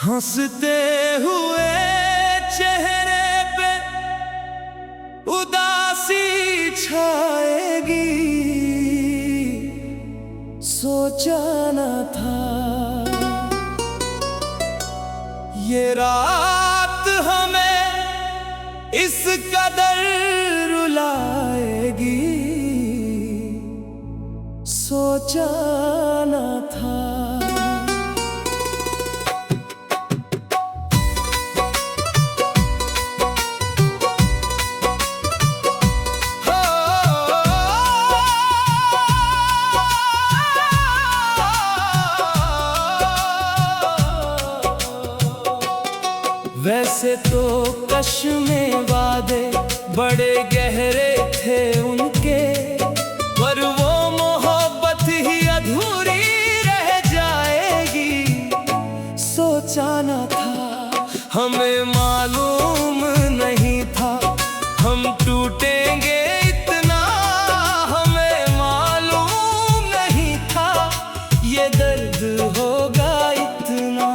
हंसते हुए चेहरे पे उदासी छाएगी, सोचा न था ये रात हमें इस कदर रुलाएगी, सोचा न था। वैसे तो कश में वादे बड़े गहरे थे उनके, पर वो मोहब्बत ही अधूरी रह जाएगी, सोचा न था हमें मालूम नहीं था हम टूटेंगे इतना, हमें मालूम नहीं था ये दर्द होगा इतना।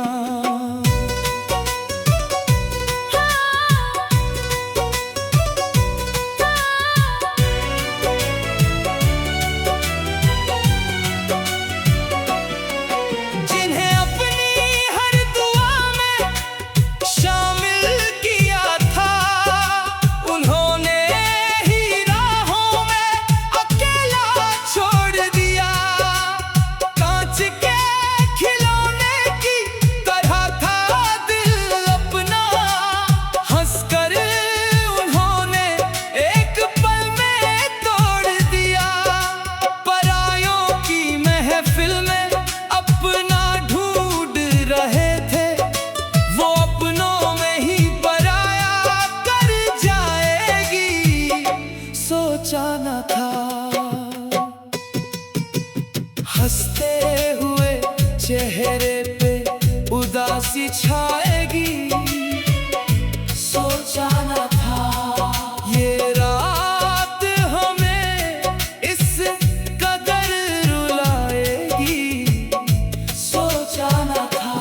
सोचा न था हंसते हुए चेहरे पे उदासी छाएगी, सोचा न था ये रात हमें इस कदर रुलाएगी, सोचा न था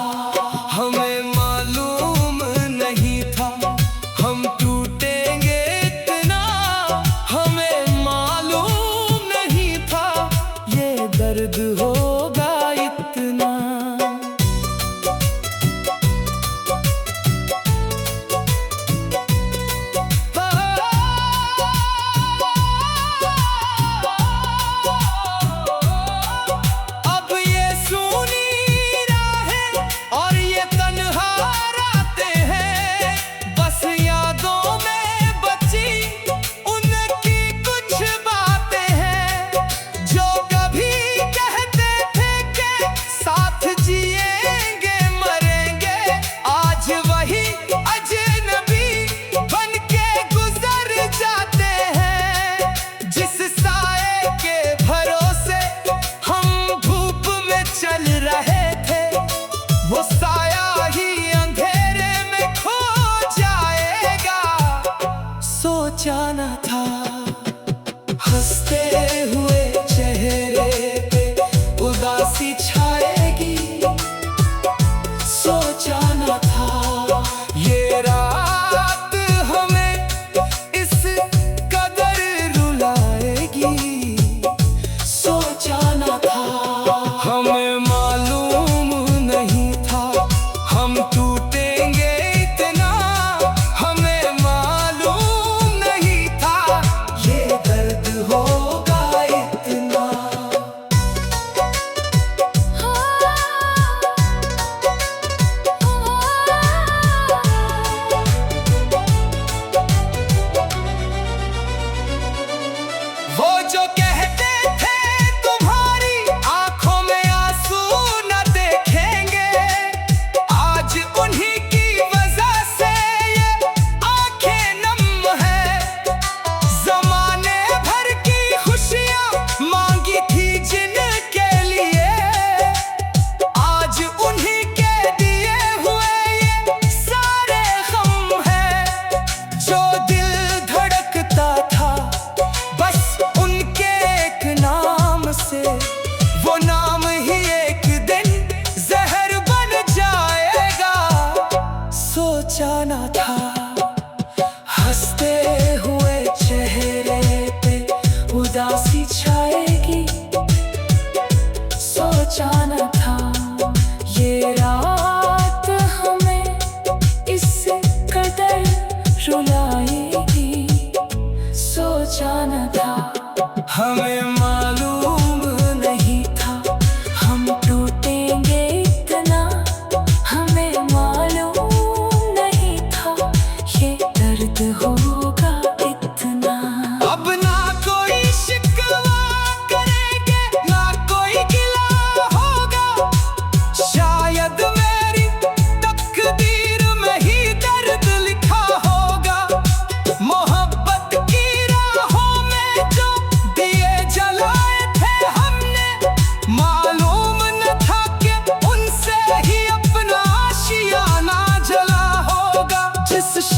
हमें मालूम नहीं था हम टूटेंगे इतना, हमें मालूम नहीं था ये दर्द होगा इतना।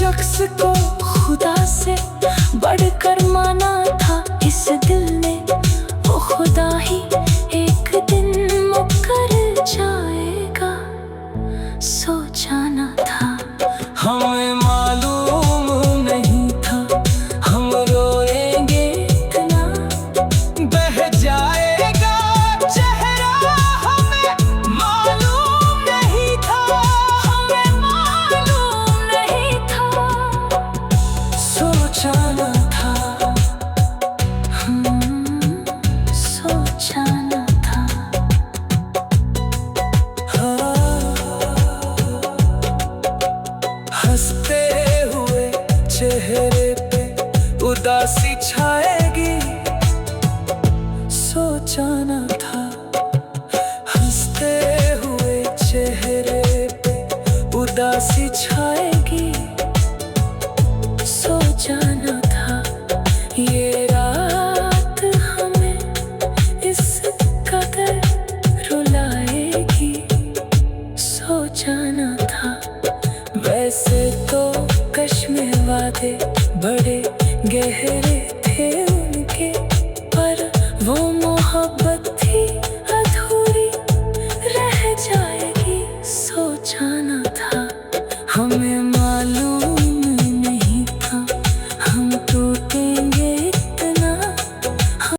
शख्स को खुदा से बढ़कर माना था इस दिल ने, वो खुदा ही एक दिन मुकर जाएगा, सोचा न था। हमें मालूम नहीं था हम रोएंगे इतना, बह जाएगा चेहरा, हमें मालूम नहीं था, हमें मालूम नहीं था, सोचा न था, सोचा न था। हंसते हुए चेहरे पे उदासी छाएगी, सोचा न था। हंसते हुए चेहरे पे उदासी छाएगी, सोचा न था। ये रात हमें इस कदर रुलाएगी, सोचा न था। वैसे तो कश्म वादे बड़े गहरे थे